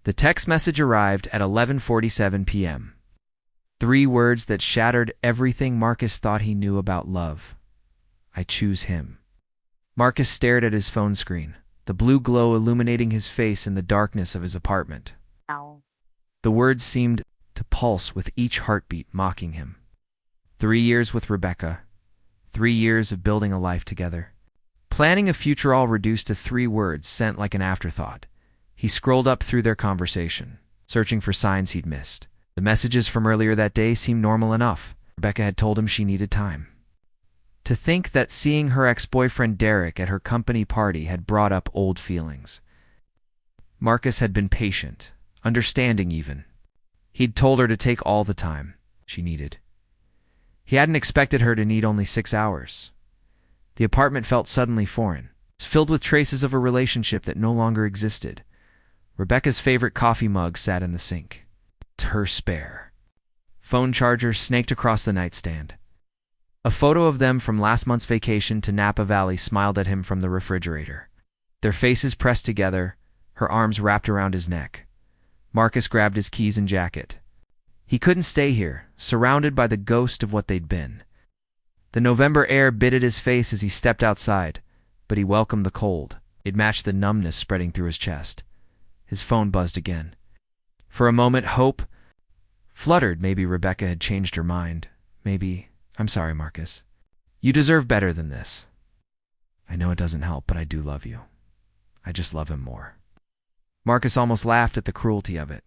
The text message arrived at 11:47 p.m. 3 words that shattered everything Marcus thought he knew about love. I choose him. Marcus stared at his phone screen, the blue glow illuminating his face in the darkness of his apartment. Ow. The words seemed to pulse with each heartbeat, mocking him. 3 years with Rebecca. 3 years of building a life together. Planning a future, all reduced to 3 words sent like an afterthought. He scrolled up through their conversation, searching for signs he'd missed. The messages from earlier that day seemed normal enough. Rebecca had told him she needed time. To think that seeing her ex-boyfriend Derek at her company party had brought up old feelings. Marcus had been patient, understanding even. He'd told her to take all the time she needed. He hadn't expected her to need only 6 hours. The apartment felt suddenly foreign, filled with traces of a relationship that no longer existed. Rebecca's favorite coffee mug sat in the sink. Her spare phone charger snaked across the nightstand. A photo of them from last month's vacation to Napa Valley smiled at him from the refrigerator. Their faces pressed together, her arms wrapped around his neck. Marcus grabbed his keys and jacket. He couldn't stay here, surrounded by the ghost of what they'd been. The November air bit at his face as he stepped outside, but he welcomed the cold. It matched the numbness spreading through his chest. His phone buzzed again. For a moment, hope fluttered. Maybe Rebecca had changed her mind. Maybe, I'm sorry, Marcus. You deserve better than this. I know it doesn't help, but I do love you. I just love him more. Marcus almost laughed at the cruelty of it.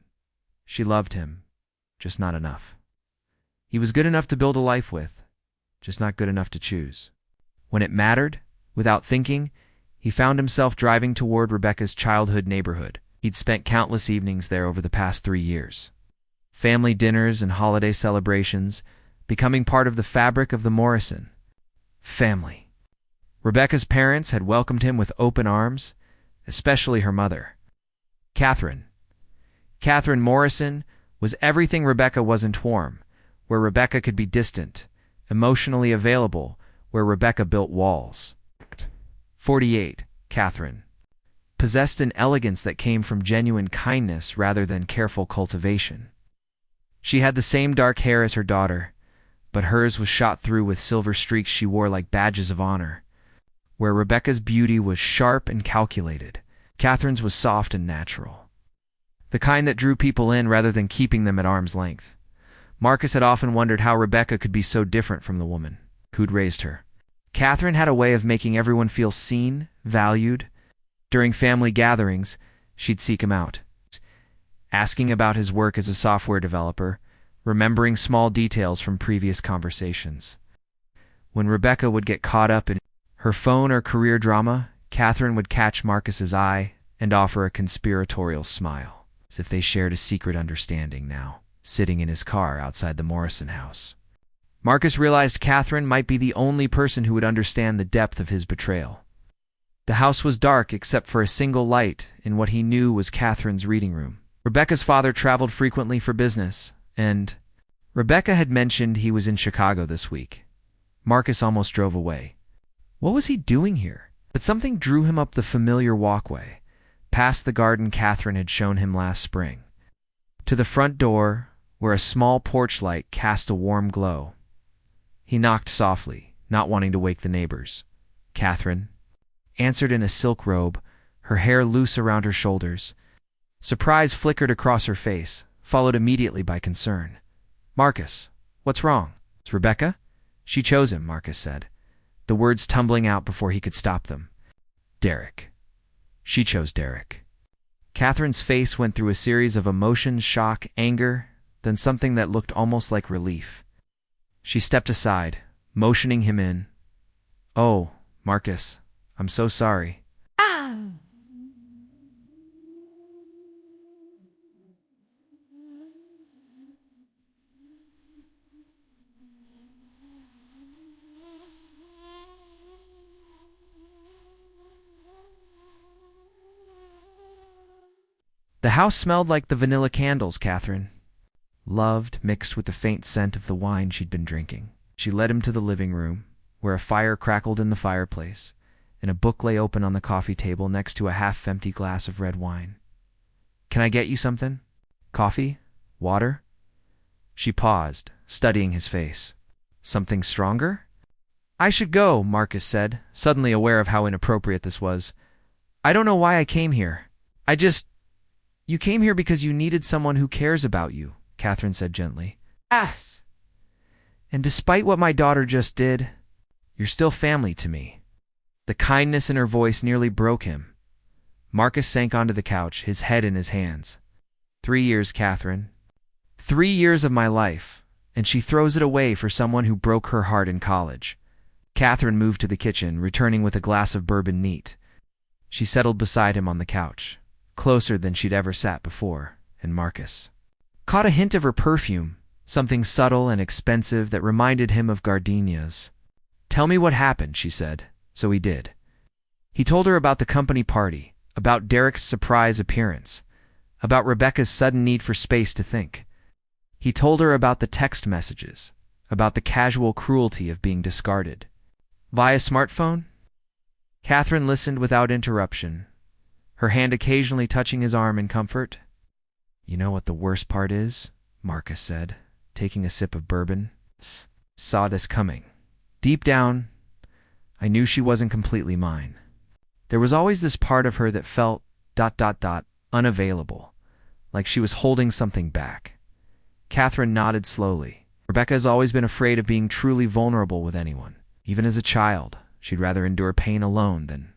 She loved him, just not enough. He was good enough to build a life with, just not good enough to choose. When it mattered, without thinking, he found himself driving toward Rebecca's childhood neighborhood. He'd spent countless evenings there over the past 3 years. Family dinners and holiday celebrations, becoming part of the fabric of the Morrison family. Rebecca's parents had welcomed him with open arms, especially her mother. Catherine Morrison was everything Rebecca wasn't: warm, where Rebecca could be distant, emotionally available, where Rebecca built walls. 48. Catherine possessed an elegance that came from genuine kindness rather than careful cultivation. She had the same dark hair as her daughter, but hers was shot through with silver streaks she wore like badges of honor. Where Rebecca's beauty was sharp and calculated, Catherine's was soft and natural. The kind that drew people in rather than keeping them at arm's length. Marcus had often wondered how Rebecca could be so different from the woman who'd raised her. Catherine had a way of making everyone feel seen, valued. During family gatherings, she'd seek him out, asking about his work as a software developer, remembering small details from previous conversations. When Rebecca would get caught up in her phone or career drama, Catherine would catch Marcus's eye and offer a conspiratorial smile, as if they shared a secret understanding now, sitting in his car outside the Morrison house. Marcus realized Catherine might be the only person who would understand the depth of his betrayal. The house was dark except for a single light in what he knew was Catherine's reading room. Rebecca's father traveled frequently for business, and Rebecca had mentioned he was in Chicago this week. Marcus almost drove away. What was he doing here? But something drew him up the familiar walkway, past the garden Catherine had shown him last spring, to the front door, where a small porch light cast a warm glow. He knocked softly, not wanting to wake the neighbors. Catherine answered in a silk robe, her hair loose around her shoulders. Surprise flickered across her face, followed immediately by concern. Marcus, what's wrong? It's Rebecca? She chose him, Marcus said, the words tumbling out before he could stop them. Derek. She chose Derek. Catherine's face went through a series of emotions: shock, anger, then something that looked almost like relief. She stepped aside, motioning him in. Oh, Marcus, I'm so sorry. The house smelled like the vanilla candles Catherine loved, mixed with the faint scent of the wine she'd been drinking. She led him to the living room, where a fire crackled in the fireplace, and a book lay open on the coffee table next to a half-empty glass of red wine. Can I get you something? Coffee? Water? She paused, studying his face. Something stronger? I should go, Marcus said, suddenly aware of how inappropriate this was. I don't know why I came here. You came here because you needed someone who cares about you, Catherine said gently. Yes. And despite what my daughter just did, you're still family to me. The kindness in her voice nearly broke him. Marcus sank onto the couch, his head in his hands. 3 years, Catherine. 3 years of my life, and she throws it away for someone who broke her heart in college. Catherine moved to the kitchen, returning with a glass of bourbon neat. She settled beside him on the couch, closer than she'd ever sat before, and Marcus caught a hint of her perfume, something subtle and expensive that reminded him of gardenias. Tell me what happened, she said, so he did. He told her about the company party, about Derek's surprise appearance, about Rebecca's sudden need for space to think. He told her about the text messages, about the casual cruelty of being discarded. Via smartphone? Catherine listened without interruption, her hand occasionally touching his arm in comfort. You know what the worst part is? Marcus said, taking a sip of bourbon. Saw this coming. Deep down, I knew she wasn't completely mine. There was always this part of her that felt ... unavailable, like she was holding something back. Catherine nodded slowly. Rebecca has always been afraid of being truly vulnerable with anyone. Even as a child, she'd rather endure pain alone than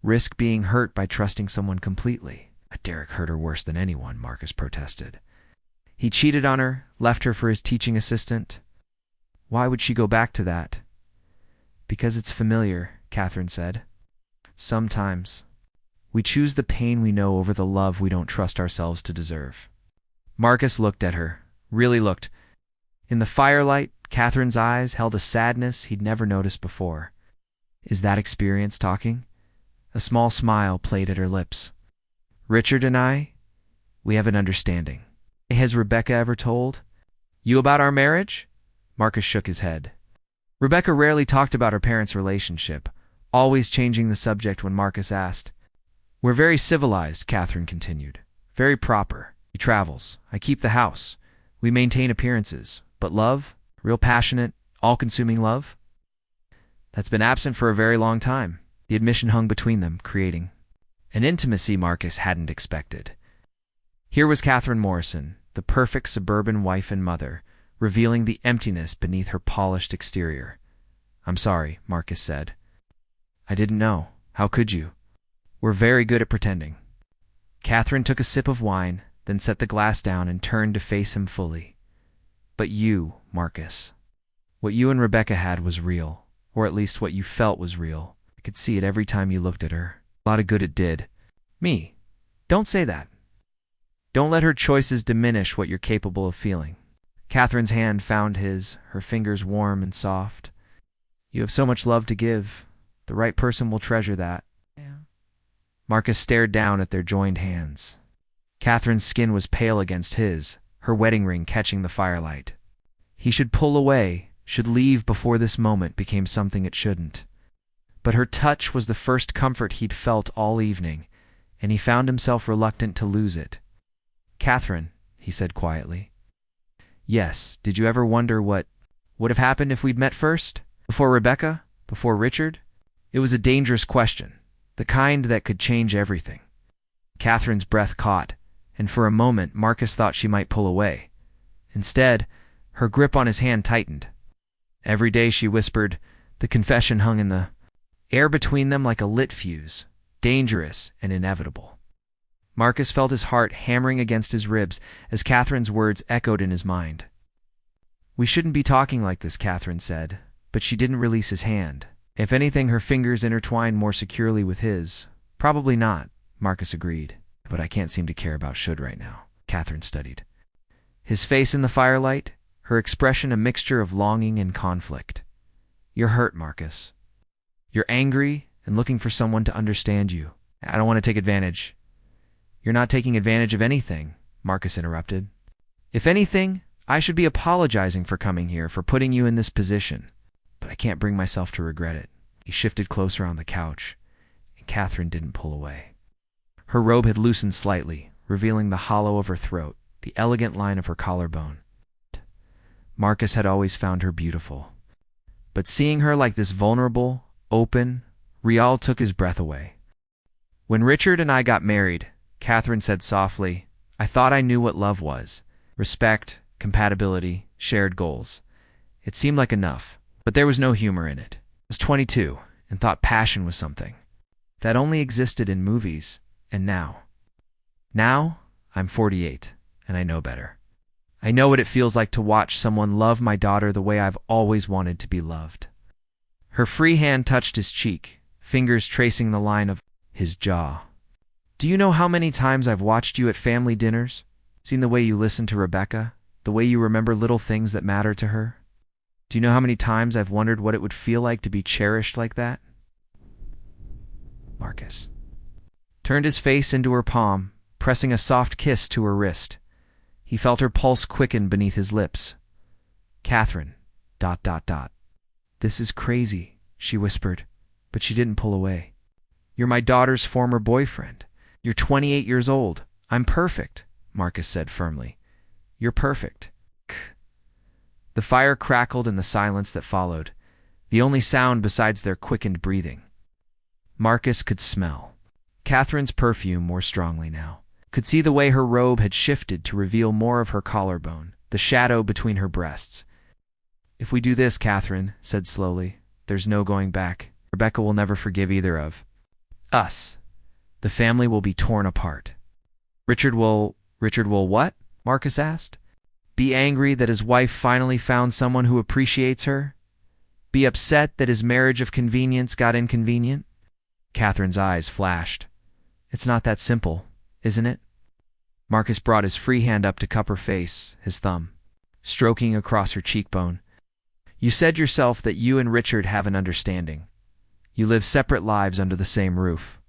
risk being hurt by trusting someone completely. But Derek hurt her worse than anyone, Marcus protested. He cheated on her, left her for his teaching assistant. Why would she go back to that? Because it's familiar, Catherine said. Sometimes we choose the pain we know over the love we don't trust ourselves to deserve. Marcus looked at her, really looked. In the firelight, Catherine's eyes held a sadness he'd never noticed before. Is that experience talking? A small smile played at her lips. Richard and I, we have an understanding. Has Rebecca ever told you about our marriage? Marcus shook his head. Rebecca rarely talked about her parents' relationship, always changing the subject when Marcus asked. We're very civilized, Catherine continued. Very proper. He travels. I keep the house. We maintain appearances. But love? Real passionate, all-consuming love? That's been absent for a very long time. The admission hung between them, creating an intimacy Marcus hadn't expected. Here was Catherine Morrison, the perfect suburban wife and mother, revealing the emptiness beneath her polished exterior. I'm sorry, Marcus said. I didn't know. How could you? We're very good at pretending. Catherine took a sip of wine, then set the glass down and turned to face him fully. But you, Marcus, what you and Rebecca had was real, or at least what you felt was real. I could see it every time you looked at her. A lot of good it did. Me. Don't say that. Don't let her choices diminish what you're capable of feeling. Catherine's hand found his, her fingers warm and soft. You have so much love to give. The right person will treasure that. Yeah. Marcus stared down at their joined hands. Catherine's skin was pale against his, her wedding ring catching the firelight. He should pull away, should leave before this moment became something it shouldn't. But her touch was the first comfort he'd felt all evening, and he found himself reluctant to lose it. Catherine, he said quietly. Yes, did you ever wonder what would have happened if we'd met first? Before Rebecca? Before Richard? It was a dangerous question, the kind that could change everything. Catherine's breath caught, and for a moment Marcus thought she might pull away. Instead, her grip on his hand tightened. Every day, she whispered, the confession hung in the air between them like a lit fuse, dangerous and inevitable. Marcus felt his heart hammering against his ribs as Catherine's words echoed in his mind. We shouldn't be talking like this, Catherine said, but she didn't release his hand. If anything, her fingers intertwined more securely with his. Probably not, Marcus agreed. But I can't seem to care about should right now, Catherine studied. His face in the firelight, her expression a mixture of longing and conflict. You're hurt, Marcus. You're angry and looking for someone to understand you. I don't want to take advantage. You're not taking advantage of anything, Marcus interrupted. If anything, I should be apologizing for coming here, for putting you in this position. But I can't bring myself to regret it. He shifted closer on the couch, and Catherine didn't pull away. Her robe had loosened slightly, revealing the hollow of her throat, the elegant line of her collarbone. Marcus had always found her beautiful. But seeing her like this vulnerable, open, Rial took his breath away. When Richard and I got married, Catherine said softly, I thought I knew what love was. Respect, compatibility, shared goals. It seemed like enough, but there was no humor in it. I was 22 and thought passion was something that only existed in movies, and now, I'm 48, and I know better. I know what it feels like to watch someone love my daughter the way I've always wanted to be loved. Her free hand touched his cheek, fingers tracing the line of his jaw. Do you know how many times I've watched you at family dinners? Seen the way you listen to Rebecca? The way you remember little things that matter to her? Do you know how many times I've wondered what it would feel like to be cherished like that? Marcus turned his face into her palm, pressing a soft kiss to her wrist. He felt her pulse quicken beneath his lips. Catherine, ... This is crazy, she whispered, but she didn't pull away. You're my daughter's former boyfriend. You're 28 years old. I'm perfect, Marcus said firmly. You're perfect. The fire crackled in the silence that followed, the only sound besides their quickened breathing. Marcus could smell Catherine's perfume more strongly now, could see the way her robe had shifted to reveal more of her collarbone, the shadow between her breasts. If we do this, Catherine said slowly, there's no going back. Rebecca will never forgive either of us. The family will be torn apart. Richard will what? Marcus asked. Be angry that his wife finally found someone who appreciates her? Be upset that his marriage of convenience got inconvenient? Catherine's eyes flashed. It's not that simple, isn't it? Marcus brought his free hand up to cup her face, his thumb stroking across her cheekbone. You said yourself that you and Richard have an understanding. You live separate lives under the same roof.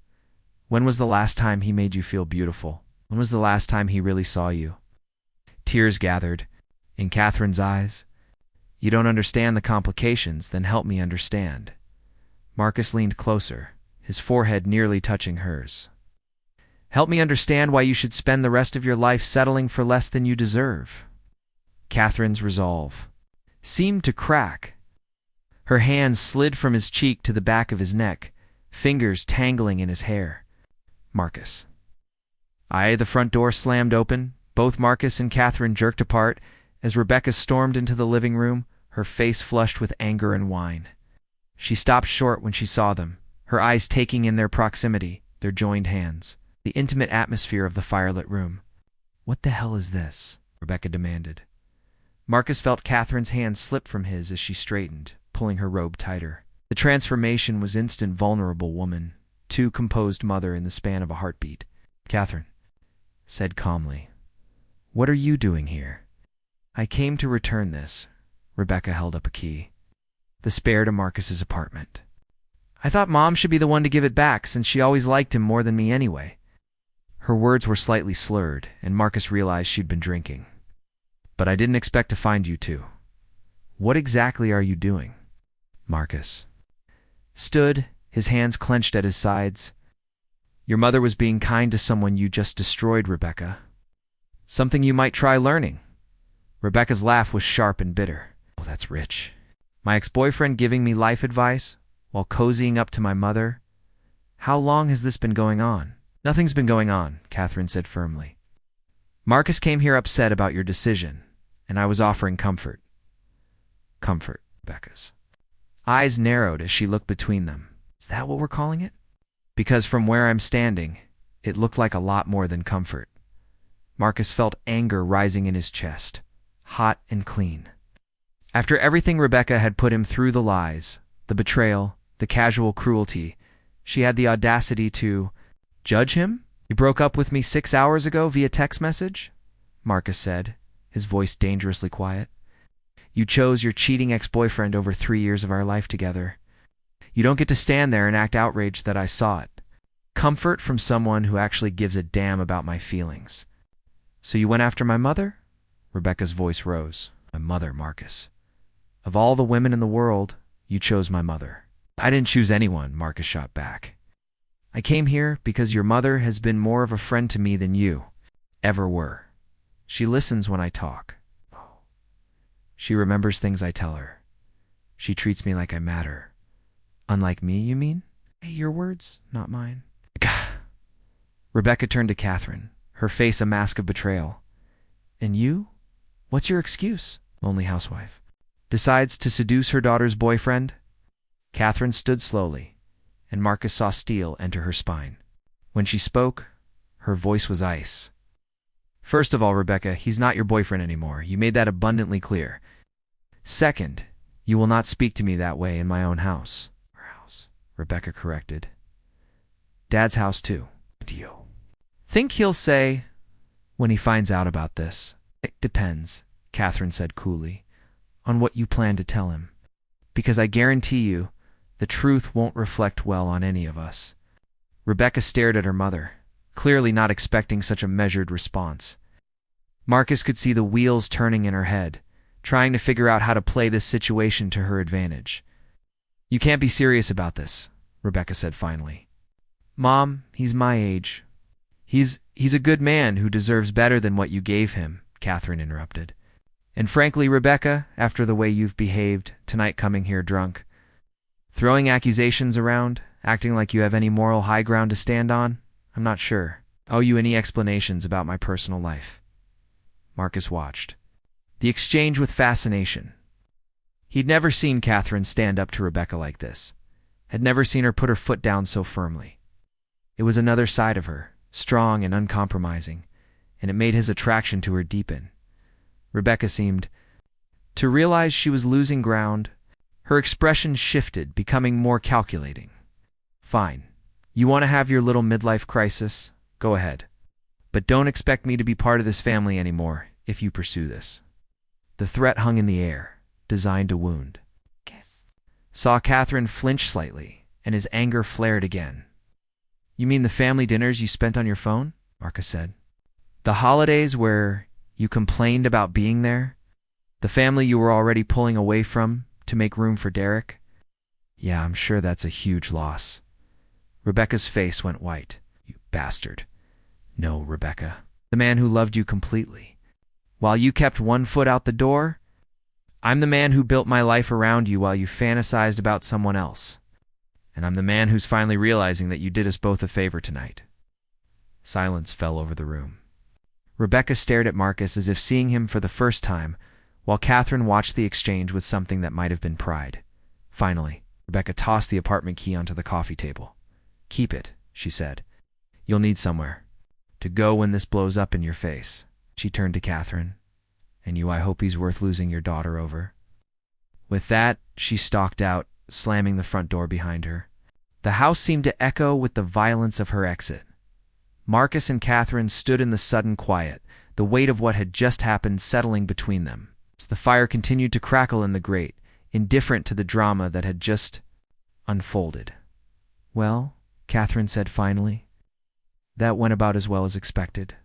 When was the last time he made you feel beautiful? When was the last time he really saw you? Tears gathered in Catherine's eyes. You don't understand the complications, then help me understand. Marcus leaned closer, his forehead nearly touching hers. Help me understand why you should spend the rest of your life settling for less than you deserve. Catherine's resolve seemed to crack. Her hand slid from his cheek to the back of his neck, fingers tangling in his hair. Marcus. The front door slammed open. Both Marcus and Catherine jerked apart as Rebecca stormed into the living room, her face flushed with anger and wine. She stopped short when she saw them, her eyes taking in their proximity, their joined hands, the intimate atmosphere of the firelit room. What the hell is this? Rebecca demanded. Marcus felt Catherine's hand slip from his as she straightened, pulling her robe tighter. The transformation was instant. Vulnerable woman, too composed mother in the span of a heartbeat. Catherine said calmly, What are you doing here? I came to return this. Rebecca held up a key. The spare to Marcus's apartment. I thought Mom should be the one to give it back since she always liked him more than me anyway. Her words were slightly slurred, and Marcus realized she'd been drinking. But I didn't expect to find you two. What exactly are you doing? Marcus stood, his hands clenched at his sides. Your mother was being kind to someone you just destroyed, Rebecca. Something you might try learning. Rebecca's laugh was sharp and bitter. Oh, that's rich. My ex-boyfriend giving me life advice while cozying up to my mother? How long has this been going on? Nothing's been going on, Catherine said firmly. Marcus came here upset about your decision, and I was offering comfort. Comfort, Rebecca's eyes narrowed as she looked between them. Is that what we're calling it? Because from where I'm standing, it looked like a lot more than comfort. Marcus felt anger rising in his chest, hot and clean. After everything Rebecca had put him through, the lies, the betrayal, the casual cruelty, she had the audacity to judge him? You broke up with me 6 hours ago via text message? Marcus said, his voice dangerously quiet. You chose your cheating ex-boyfriend over 3 years of our life together. You don't get to stand there and act outraged that I saw it. Comfort from someone who actually gives a damn about my feelings. So you went after my mother? Rebecca's voice rose. My mother, Marcus. Of all the women in the world, you chose my mother. I didn't choose anyone, Marcus shot back. I came here because your mother has been more of a friend to me than you. ever were. She listens when I talk. She remembers things I tell her. She treats me like I matter. Unlike me, you mean? Your words, not mine. Rebecca turned to Catherine, her face a mask of betrayal. And you? What's your excuse? Lonely housewife. Decides to seduce her daughter's boyfriend? Catherine stood slowly, and Marcus saw steel enter her spine. When she spoke, her voice was ice. First of all, Rebecca, he's not your boyfriend anymore. You made that abundantly clear. Second, you will not speak to me that way in my own house. Our house, Rebecca corrected. Dad's house, too. Dio. Think he'll say when he finds out about this? It depends, Catherine said coolly, on what you plan to tell him. Because I guarantee you, the truth won't reflect well on any of us. Rebecca stared at her mother, clearly not expecting such a measured response. Marcus could see the wheels turning in her head, trying to figure out how to play this situation to her advantage. You can't be serious about this, Rebecca said finally. Mom, he's my age. He's a good man who deserves better than what you gave him, Catherine interrupted. And frankly, Rebecca, after the way you've behaved tonight coming here drunk, throwing accusations around, acting like you have any moral high ground to stand on, I'm not sure. Owe you any explanations about my personal life. Marcus watched the exchange with fascination. He'd never seen Catherine stand up to Rebecca like this, had never seen her put her foot down so firmly. It was another side of her, strong and uncompromising, and it made his attraction to her deepen. Rebecca seemed to realize she was losing ground. Her expression shifted, becoming more calculating. Fine. You want to have your little midlife crisis? Go ahead. But don't expect me to be part of this family anymore if you pursue this. The threat hung in the air, designed to wound. Saw Catherine flinch slightly, and his anger flared again. You mean the family dinners you spent on your phone? Marcus said. The holidays where you complained about being there? The family you were already pulling away from to make room for Derek? Yeah, I'm sure that's a huge loss. Rebecca's face went white. You bastard. No, Rebecca. The man who loved you completely. While you kept one foot out the door, I'm the man who built my life around you while you fantasized about someone else. And I'm the man who's finally realizing that you did us both a favor tonight. Silence fell over the room. Rebecca stared at Marcus as if seeing him for the first time, while Catherine watched the exchange with something that might have been pride. Finally, Rebecca tossed the apartment key onto the coffee table. Keep it, she said. You'll need somewhere to go when this blows up in your face. She turned to Catherine. And you, I hope he's worth losing your daughter over. With that, she stalked out, slamming the front door behind her. The house seemed to echo with the violence of her exit. Marcus and Catherine stood in the sudden quiet, the weight of what had just happened settling between them. As the fire continued to crackle in the grate, indifferent to the drama that had just unfolded. Well, Catherine said finally. That went about as well as expected.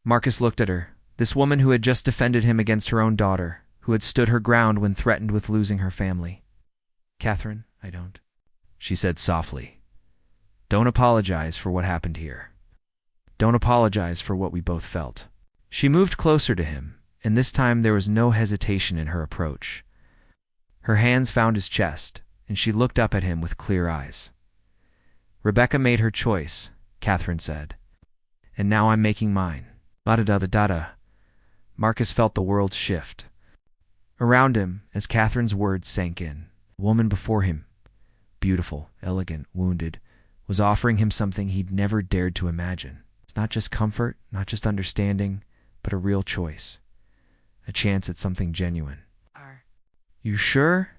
Marcus looked at her, this woman who had just defended him against her own daughter, who had stood her ground when threatened with losing her family. Catherine, I don't, she said softly. Don't apologize for what happened here. Don't apologize for what we both felt. She moved closer to him, and this time there was no hesitation in her approach. Her hands found his chest, and she looked up at him with clear eyes. Rebecca made her choice, Catherine said. And now I'm making mine. Da-da-da-da-da. Marcus felt the world shift. Around him, as Catherine's words sank in, the woman before him, beautiful, elegant, wounded, was offering him something he'd never dared to imagine. It's not just comfort, not just understanding, but a real choice. A chance at something genuine. You sure?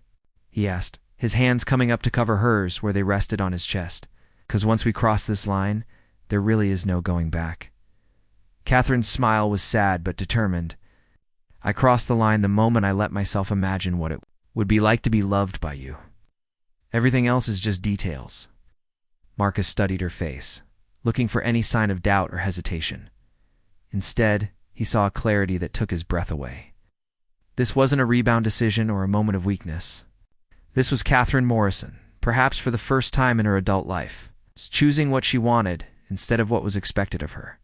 He asked, his hands coming up to cover hers where they rested on his chest. 'Cause once we cross this line, there really is no going back. Catherine's smile was sad but determined. I crossed the line the moment I let myself imagine what it would be like to be loved by you. Everything else is just details. Marcus studied her face, looking for any sign of doubt or hesitation. Instead, he saw a clarity that took his breath away. This wasn't a rebound decision or a moment of weakness. This was Catherine Morrison, perhaps for the first time in her adult life, choosing what she wanted instead of what was expected of her.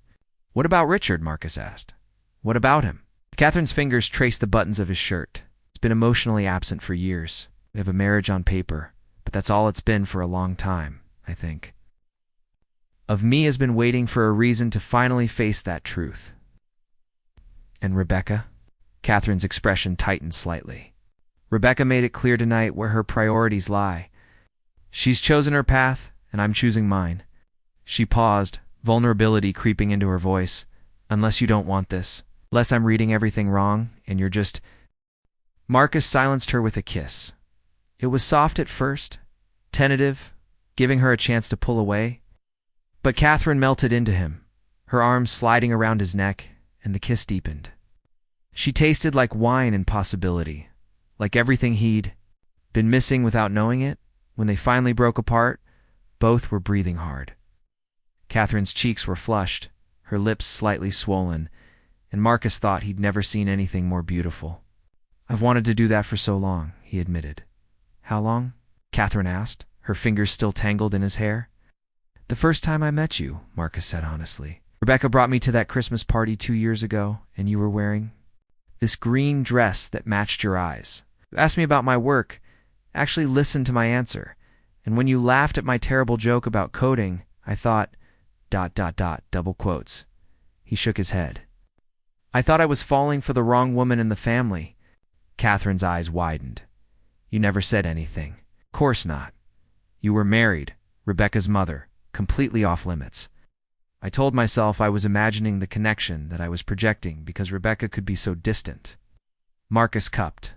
What about Richard? Marcus asked. What about him? Catherine's fingers traced the buttons of his shirt. He's been emotionally absent for years. We have a marriage on paper, but that's all it's been for a long time, I think. Of me has been waiting for a reason to finally face that truth. And Rebecca? Catherine's expression tightened slightly. Rebecca made it clear tonight where her priorities lie. She's chosen her path, and I'm choosing mine. She paused, vulnerability creeping into her voice. Unless you don't want this. Unless I'm reading everything wrong, and you're just... Marcus silenced her with a kiss. It was soft at first, tentative, giving her a chance to pull away. But Catherine melted into him, her arms sliding around his neck, and the kiss deepened. She tasted like wine and possibility, like everything he'd been missing without knowing it. When they finally broke apart, both were breathing hard. Catherine's cheeks were flushed, her lips slightly swollen, and Marcus thought he'd never seen anything more beautiful. I've wanted to do that for so long, he admitted. How long? Catherine asked, her fingers still tangled in his hair. The first time I met you, Marcus said honestly. Rebecca brought me to that Christmas party 2 years ago, and you were wearing this green dress that matched your eyes. You asked me about my work, actually listened to my answer, and when you laughed at my terrible joke about coding, I thought, ... double quotes. He shook his head. I thought I was falling for the wrong woman in the family. Catherine's eyes widened. You never said anything. Course not. You were married, Rebecca's mother, completely off limits. I told myself I was imagining the connection that I was projecting because Rebecca could be so distant. Marcus cupped,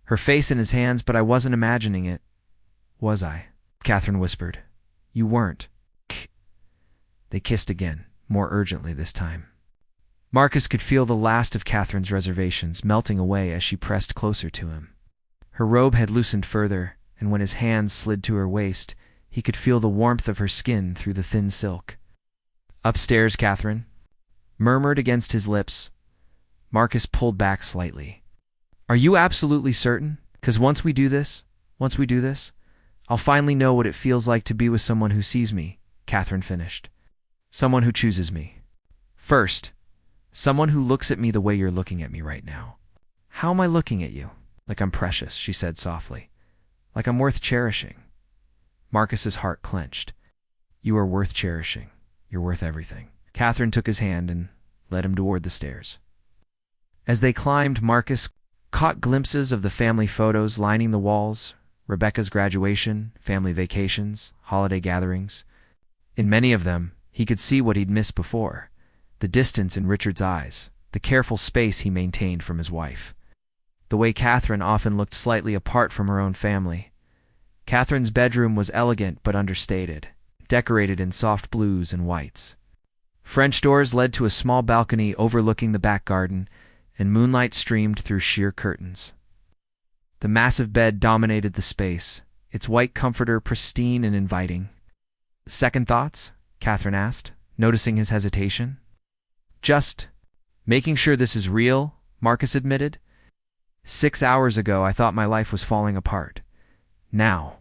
her face in his hands, but I wasn't imagining it. Was I? Catherine whispered. You weren't. They kissed again, more urgently this time. Marcus could feel the last of Catherine's reservations melting away as she pressed closer to him. Her robe had loosened further, and when his hands slid to her waist, he could feel the warmth of her skin through the thin silk. Upstairs, Catherine murmured against his lips. Marcus pulled back slightly. Are you absolutely certain? 'Cause once we do this, I'll finally know what it feels like to be with someone who sees me, Catherine finished. Someone who chooses me. First, someone who looks at me the way you're looking at me right now. How am I looking at you? Like I'm precious, she said softly. Like I'm worth cherishing. Marcus's heart clenched. You are worth cherishing. You're worth everything. Catherine took his hand and led him toward the stairs. As they climbed, Marcus caught glimpses of the family photos lining the walls, Rebecca's graduation, family vacations, holiday gatherings. In many of them, he could see what he'd missed before, the distance in Richard's eyes, the careful space he maintained from his wife. The way Catherine often looked slightly apart from her own family. Catherine's bedroom was elegant but understated, decorated in soft blues and whites. French doors led to a small balcony overlooking the back garden, and moonlight streamed through sheer curtains. The massive bed dominated the space, its white comforter pristine and inviting. Second thoughts? Catherine asked, noticing his hesitation. Just making sure this is real, Marcus admitted. 6 hours ago, I thought my life was falling apart. Now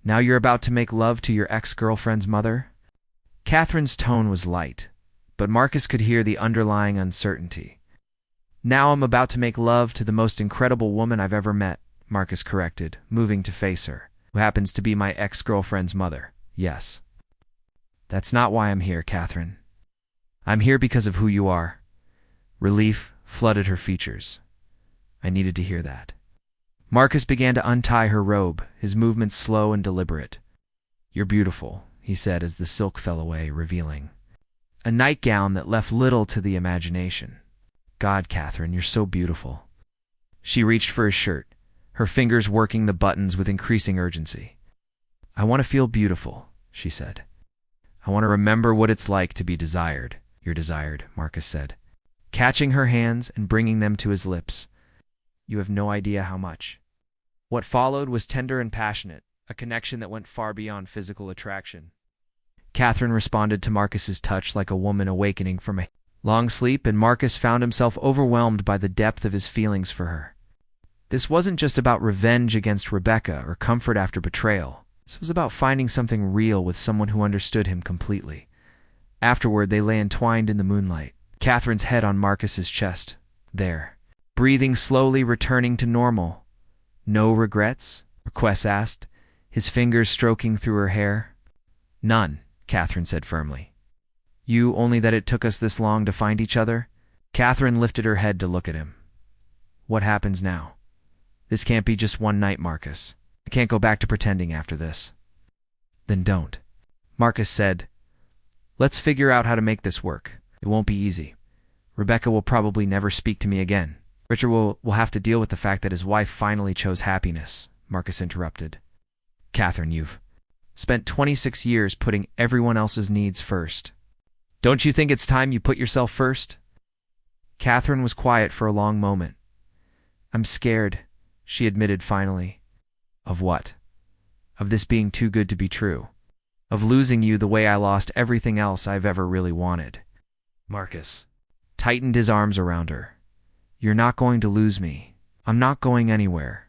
you're about to make love to your ex-girlfriend's mother? Catherine's tone was light, but Marcus could hear the underlying uncertainty. Now I'm about to make love to the most incredible woman I've ever met, Marcus corrected, moving to face her, who happens to be my ex-girlfriend's mother. Yes. That's not why I'm here, Catherine. I'm here because of who you are. Relief flooded her features. I needed to hear that. Marcus began to untie her robe, his movements slow and deliberate. You're beautiful, he said as the silk fell away, revealing a nightgown that left little to the imagination. God, Catherine, you're so beautiful. She reached for his shirt, her fingers working the buttons with increasing urgency. I want to feel beautiful, she said. I want to remember what it's like to be desired. You're desired, Marcus said, catching her hands and bringing them to his lips. You have no idea how much. What followed was tender and passionate, a connection that went far beyond physical attraction. Catherine responded to Marcus's touch like a woman awakening from a long sleep, and Marcus found himself overwhelmed by the depth of his feelings for her. This wasn't just about revenge against Rebecca or comfort after betrayal. This was about finding something real with someone who understood him completely. Afterward, they lay entwined in the moonlight, Catherine's head on Marcus's chest. There, breathing slowly, returning to normal. "No regrets?" Marcus asked, his fingers stroking through her hair. "None," Catherine said firmly. "You, only that it took us this long to find each other?" Catherine lifted her head to look at him. "What happens now? This can't be just one night, Marcus. I can't go back to pretending after this." "Then don't," Marcus said. "Let's figure out how to make this work. It won't be easy. Rebecca will probably never speak to me again. Richard will have to deal with the fact that his wife finally chose happiness," Marcus interrupted. "Catherine, you've spent 26 years putting everyone else's needs first. Don't you think it's time you put yourself first?" Catherine was quiet for a long moment. "I'm scared," she admitted finally. "Of what?" "Of this being too good to be true. Of losing you the way I lost everything else I've ever really wanted." Marcus tightened his arms around her. "You're not going to lose me. I'm not going anywhere.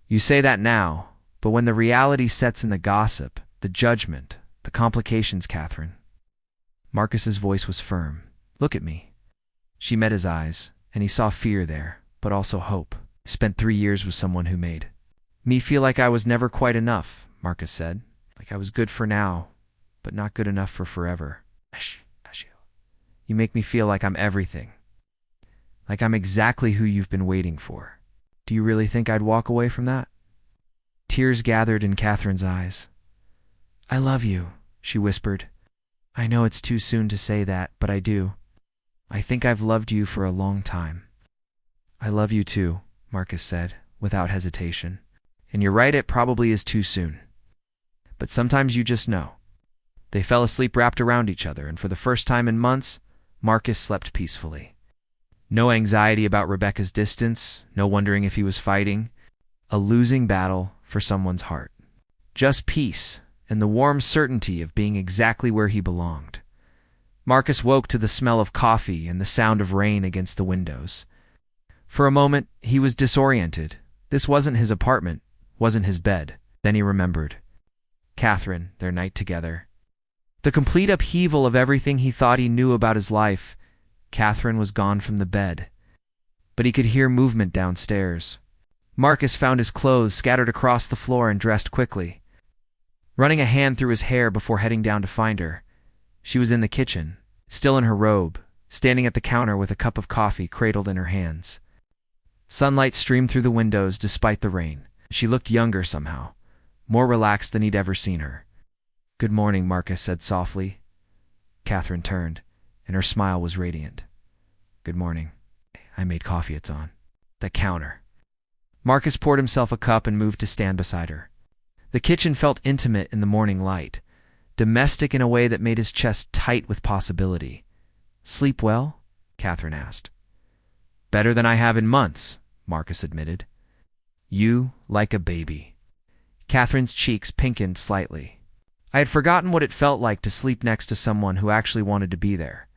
You say that now, but when the reality sets in, the gossip, the judgment, the complications, Catherine." Marcus's voice was firm. "Look at me." She met his eyes, and he saw fear there, but also hope. "I spent 3 years with someone who made me feel like I was never quite enough," Marcus said. "Like I was good for now, but not good enough for forever. You make me feel like I'm everything. Like I'm exactly who you've been waiting for. Do you really think I'd walk away from that?" Tears gathered in Catherine's eyes. "I love you," she whispered. "I know it's too soon to say that, but I do. I think I've loved you for a long time." "I love you too," Marcus said, without hesitation. "And you're right, it probably is too soon. But sometimes you just know." They fell asleep wrapped around each other, and for the first time in months, Marcus slept peacefully. No anxiety about Rebecca's distance, no wondering if he was fighting a losing battle for someone's heart. Just peace and the warm certainty of being exactly where he belonged. Marcus woke to the smell of coffee and the sound of rain against the windows. For a moment, he was disoriented. This wasn't his apartment, wasn't his bed. Then he remembered. Catherine, their night together. The complete upheaval of everything he thought he knew about his life. Catherine was gone from the bed. But he could hear movement downstairs. Marcus found his clothes scattered across the floor and dressed quickly, running a hand through his hair before heading down to find her. She was in the kitchen, still in her robe, standing at the counter with a cup of coffee cradled in her hands. Sunlight streamed through the windows despite the rain. She looked younger somehow, more relaxed than he'd ever seen her. "Good morning," Marcus said softly. Catherine turned, and her smile was radiant. "Good morning. I made coffee, it's on the counter." Marcus poured himself a cup and moved to stand beside her. The kitchen felt intimate in the morning light, domestic in a way that made his chest tight with possibility. "Sleep well?" Catherine asked. "Better than I have in months," Marcus admitted. "You like a baby." Catherine's cheeks pinkened slightly. "I had forgotten what it felt like to sleep next to someone who actually wanted to be there."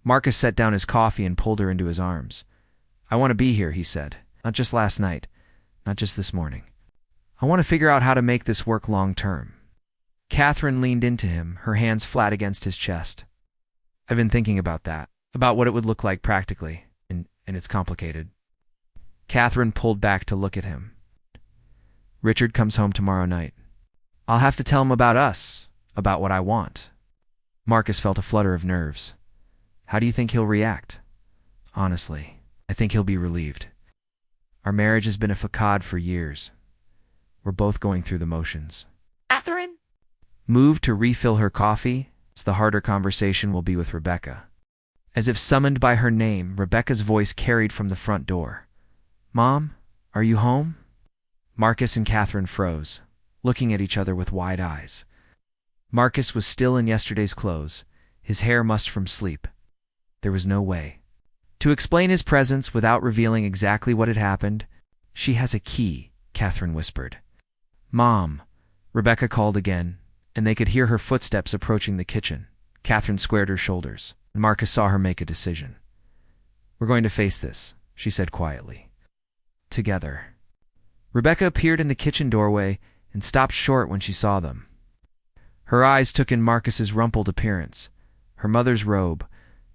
Marcus set down his coffee and pulled her into his arms. "I want to be here," he said. "Not just last night, not just this morning. I want to figure out how to make this work long term." Catherine leaned into him, her hands flat against his chest. "I've been thinking about that, about what it would look like practically, and it's complicated." Catherine pulled back to look at him. "Richard comes home tomorrow night. I'll have to tell him about us, about what I want." Marcus felt a flutter of nerves. "How do you think he'll react?" "Honestly, I think he'll be relieved. Our marriage has been a facade for years. We're both going through the motions." Catherine? Moved to refill her coffee, the harder conversation will be with Rebecca. As if summoned by her name, Rebecca's voice carried from the front door. "Mom, are you home?" Marcus and Catherine froze, looking at each other with wide eyes. Marcus was still in yesterday's clothes, his hair mussed from sleep. There was no way to explain his presence without revealing exactly what had happened. "She has a key," Catherine whispered. "Mom," Rebecca called again, and they could hear her footsteps approaching the kitchen. Catherine squared her shoulders, and Marcus saw her make a decision. "We're going to face this," she said quietly. "Together." Rebecca appeared in the kitchen doorway and stopped short when she saw them. Her eyes took in Marcus's rumpled appearance, her mother's robe,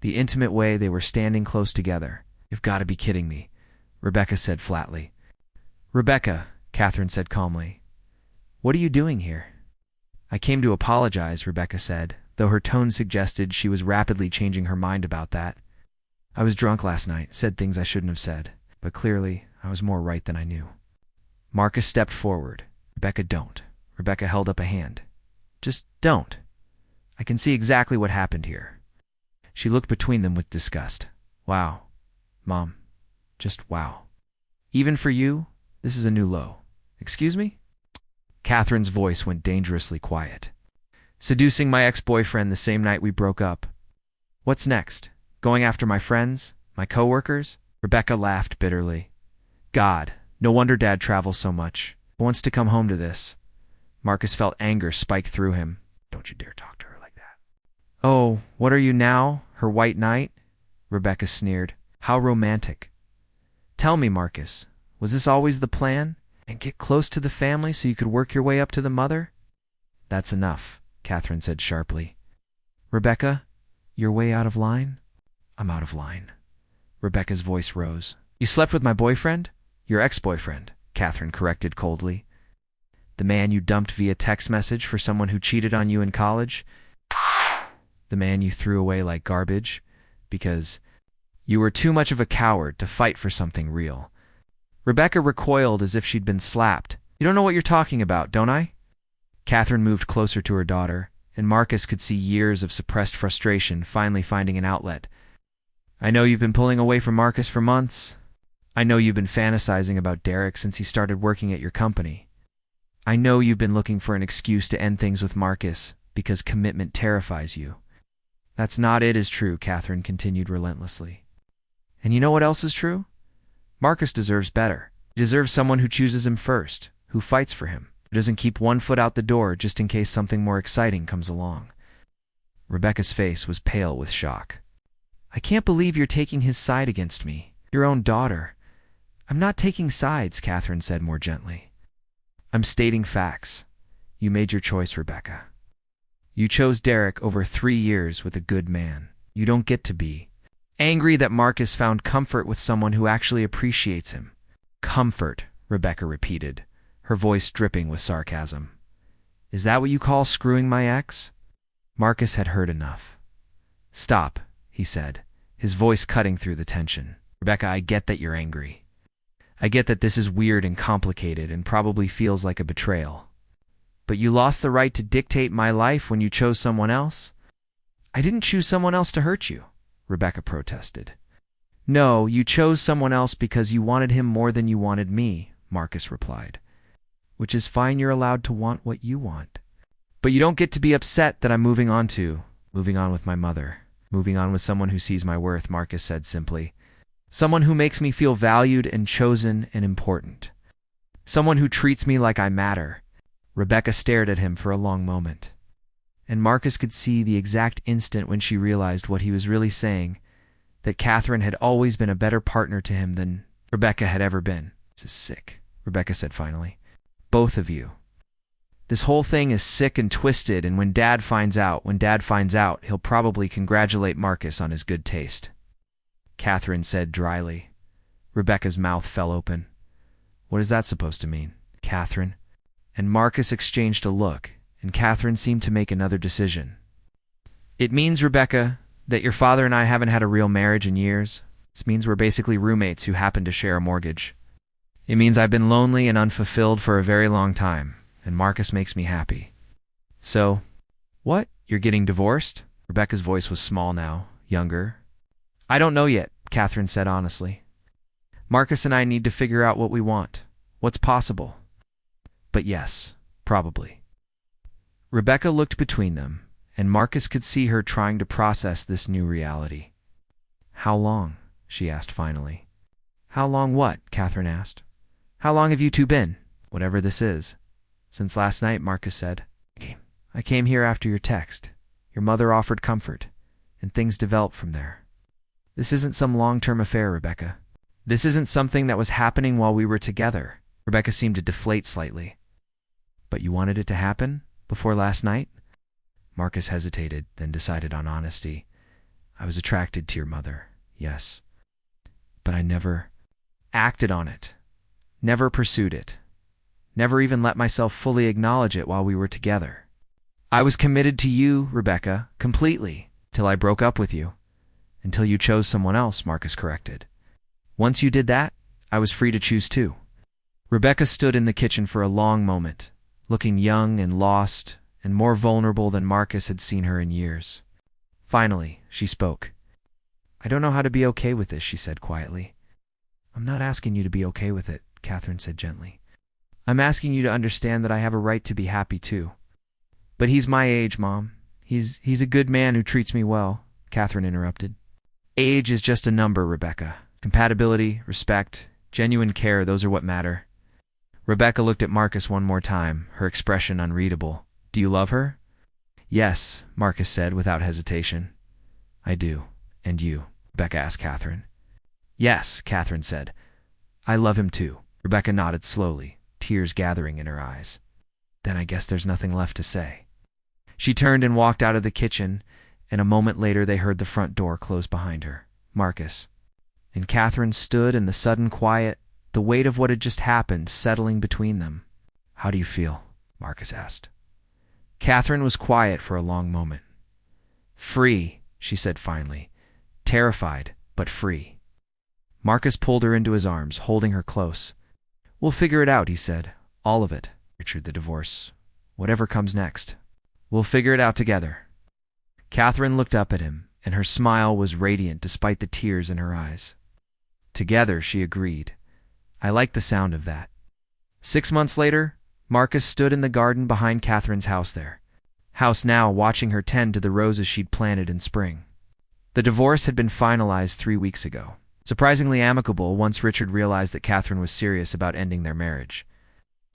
the intimate way they were standing close together. "You've got to be kidding me," Rebecca said flatly. "Rebecca," Catherine said calmly, "what are you doing here?" "I came to apologize," Rebecca said, though her tone suggested she was rapidly changing her mind about that. "I was drunk last night, said things I shouldn't have said, but clearly I was more right than I knew." Marcus stepped forward. "Rebecca, don't." Rebecca held up a hand. "Just don't. I can see exactly what happened here." She looked between them with disgust. "Wow, Mom. Just wow. Even for you, this is a new low. Excuse me?" Catherine's voice went dangerously quiet. "Seducing my ex-boyfriend the same night we broke up. What's next? Going after my friends? My coworkers?" Rebecca laughed bitterly. "God, no wonder Dad travels so much. He wants to come home to this." Marcus felt anger spike through him. "Don't you dare talk to her like that." "Oh, what are you now? Her white knight?" Rebecca sneered. "How romantic. Tell me, Marcus, was this always the plan? And get close to the family so you could work your way up to the mother?" "That's enough," Catherine said sharply. "Rebecca, you're way out of line?" "I'm out of line." Rebecca's voice rose. "You slept with my boyfriend?" "Your ex-boyfriend," Catherine corrected coldly. "The man you dumped via text message for someone who cheated on you in college? The man you threw away like garbage because you were too much of a coward to fight for something real." Rebecca recoiled as if she'd been slapped. "You don't know what you're talking about, don't I?" Catherine moved closer to her daughter, and Marcus could see years of suppressed frustration finally finding an outlet. "I know you've been pulling away from Marcus for months. I know you've been fantasizing about Derek since he started working at your company. I know you've been looking for an excuse to end things with Marcus because commitment terrifies you. That's not it is true," Catherine continued relentlessly. "And you know what else is true? Marcus deserves better. He deserves someone who chooses him first, who fights for him, who doesn't keep one foot out the door just in case something more exciting comes along." Rebecca's face was pale with shock. "I can't believe you're taking his side against me, your own daughter." "I'm not taking sides," Catherine said more gently. "I'm stating facts. You made your choice, Rebecca. You chose Derek over 3 years with a good man. You don't get to be angry that Marcus found comfort with someone who actually appreciates him." "Comfort," Rebecca repeated, her voice dripping with sarcasm. "Is that what you call screwing my ex?" Marcus had heard enough. "Stop," he said, his voice cutting through the tension. "Rebecca, I get that you're angry. I get that this is weird and complicated and probably feels like a betrayal. But you lost the right to dictate my life when you chose someone else?" "I didn't choose someone else to hurt you," Rebecca protested. "No, you chose someone else because you wanted him more than you wanted me," Marcus replied. "Which is fine, you're allowed to want what you want. But you don't get to be upset that I'm moving on with my mother. Moving on with someone who sees my worth," Marcus said simply. "Someone who makes me feel valued and chosen and important. Someone who treats me like I matter." Rebecca stared at him for a long moment. And Marcus could see the exact instant when she realized what he was really saying, that Catherine had always been a better partner to him than Rebecca had ever been. "This is sick," Rebecca said finally. "Both of you. This whole thing is sick and twisted, and when Dad finds out, he'll probably congratulate Marcus on his good taste." Catherine said dryly. Rebecca's mouth fell open. "What is that supposed to mean, Catherine?" And Marcus exchanged a look, and Catherine seemed to make another decision. "It means, Rebecca, that your father and I haven't had a real marriage in years. This means we're basically roommates who happen to share a mortgage. It means I've been lonely and unfulfilled for a very long time, and Marcus makes me happy. So, what? You're getting divorced?" Rebecca's voice was small now, younger. "I don't know yet," Catherine said honestly. "Marcus and I need to figure out what we want, what's possible. But yes, probably." Rebecca looked between them, and Marcus could see her trying to process this new reality. "How long?" she asked finally. "How long what?" Catherine asked. "How long have you two been, whatever this is?" "Since last night," Marcus said. I came here after your text. Your mother offered comfort, and things developed from there. This isn't some long-term affair, Rebecca. This isn't something that was happening while we were together." Rebecca seemed to deflate slightly. "But you wanted it to happen? Before last night?" Marcus hesitated, then decided on honesty. I was attracted to your mother, yes. But I never acted on it, never pursued it, never even let myself fully acknowledge it while we were together. I was committed to you, Rebecca, completely, till I broke up with you. Until you chose someone else, Marcus corrected. Once you did that, I was free to choose too. Rebecca stood in the kitchen for a long moment, looking young and lost and more vulnerable than Marcus had seen her in years. Finally, she spoke. I don't know how to be okay with this, she said quietly. I'm not asking you to be okay with it, Catherine said gently. I'm asking you to understand that I have a right to be happy too. But he's my age, Mom. He's a good man who treats me well, Catherine interrupted. Age is just a number, Rebecca. Compatibility, respect, genuine care, those are what matter. Rebecca looked at Marcus one more time, her expression unreadable. Do you love her? Yes, Marcus said without hesitation. I do. And you? Rebecca asked Catherine. Yes, Catherine said. I love him too. Rebecca nodded slowly, tears gathering in her eyes. Then I guess there's nothing left to say. She turned and walked out of the kitchen, and a moment later they heard the front door close behind her. Marcus. And Catherine stood in the sudden quiet, the weight of what had just happened settling between them. How do you feel? Marcus asked. Catherine was quiet for a long moment. Free, she said finally. Terrified, but free. Marcus pulled her into his arms, holding her close. We'll figure it out, he said. All of it. Richard, the divorce. Whatever comes next. We'll figure it out together. Catherine looked up at him, and her smile was radiant despite the tears in her eyes. Together, she agreed. I like the sound of that. 6 months later, Marcus stood in the garden behind Catherine's house now watching her tend to the roses she'd planted in spring. The divorce had been finalized 3 weeks ago. Surprisingly amicable once Richard realized that Catherine was serious about ending their marriage.